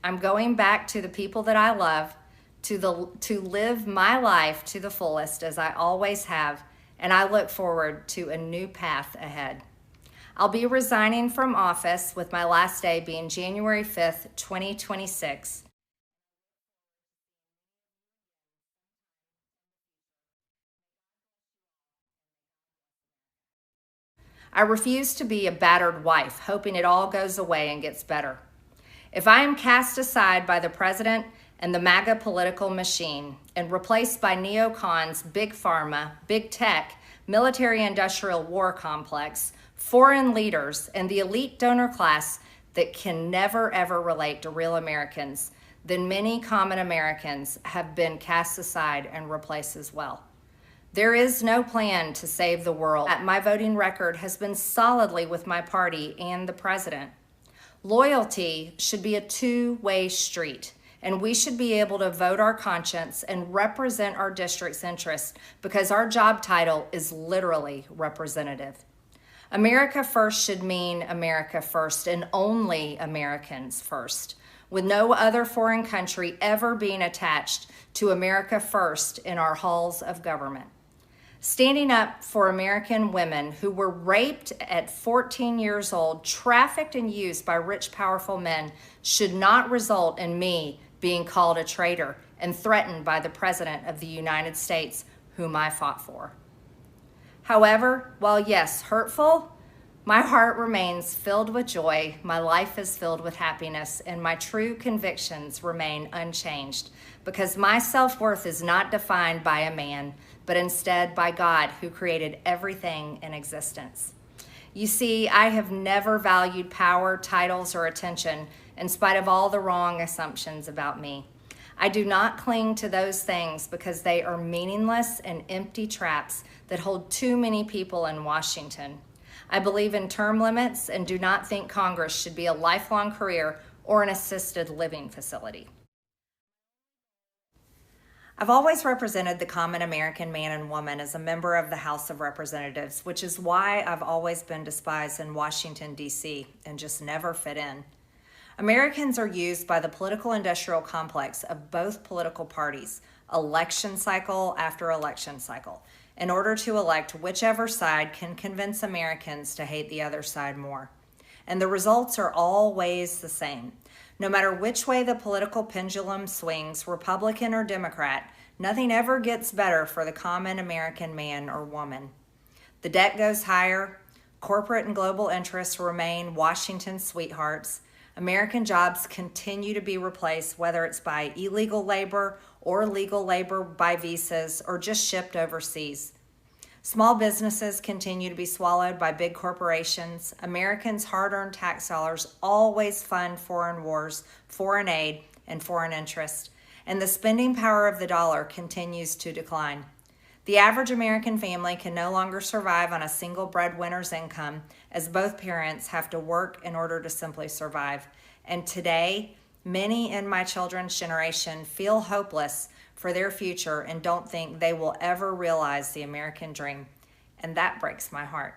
I'm going back to the people that I love, to live my life to the fullest as I always have, and I look forward to a new path ahead. I'll be resigning from office with my last day being January 5th, 2026. I refuse to be a battered wife, hoping it all goes away and gets better. If I am cast aside by the president and the MAGA political machine and replaced by neocons, big pharma, big tech, military-industrial war complex, foreign leaders, and the elite donor class that can never ever relate to real Americans, then many common Americans have been cast aside and replaced as well. There is no plan to save the world. My voting record has been solidly with my party and the president. Loyalty should be a two-way street, and we should be able to vote our conscience and represent our district's interests because our job title is literally representative. America first should mean America first and only Americans first, with no other foreign country ever being attached to America first in our halls of government. Standing up for American women who were raped at 14 years old, trafficked and used by rich, powerful men should not result in me being called a traitor and threatened by the President of the United States, whom I fought for. However, while yes, hurtful, my heart remains filled with joy, my life is filled with happiness, and my true convictions remain unchanged because my self-worth is not defined by a man, but instead by God who created everything in existence. You see, I have never valued power, titles, or attention in spite of all the wrong assumptions about me. I do not cling to those things because they are meaningless and empty traps that hold too many people in Washington. I believe in term limits and do not think Congress should be a lifelong career or an assisted living facility. I've always represented the common American man and woman as a member of the House of Representatives, which is why I've always been despised in Washington, D.C., and just never fit in. Americans are used by the political industrial complex of both political parties, election cycle after election cycle, in order to elect whichever side can convince Americans to hate the other side more. And the results are always the same. No matter which way the political pendulum swings, Republican or Democrat, nothing ever gets better for the common American man or woman. The debt goes higher, corporate and global interests remain Washington's sweethearts, American jobs continue to be replaced, whether it's by illegal labor or legal labor by visas or just shipped overseas. Small businesses continue to be swallowed by big corporations. Americans' hard-earned tax dollars always fund foreign wars, foreign aid, and foreign interest, and the spending power of the dollar continues to decline. The average American family can no longer survive on a single breadwinner's income, as both parents have to work in order to simply survive. And today, many in my children's generation feel hopeless for their future and don't think they will ever realize the American dream. And that breaks my heart.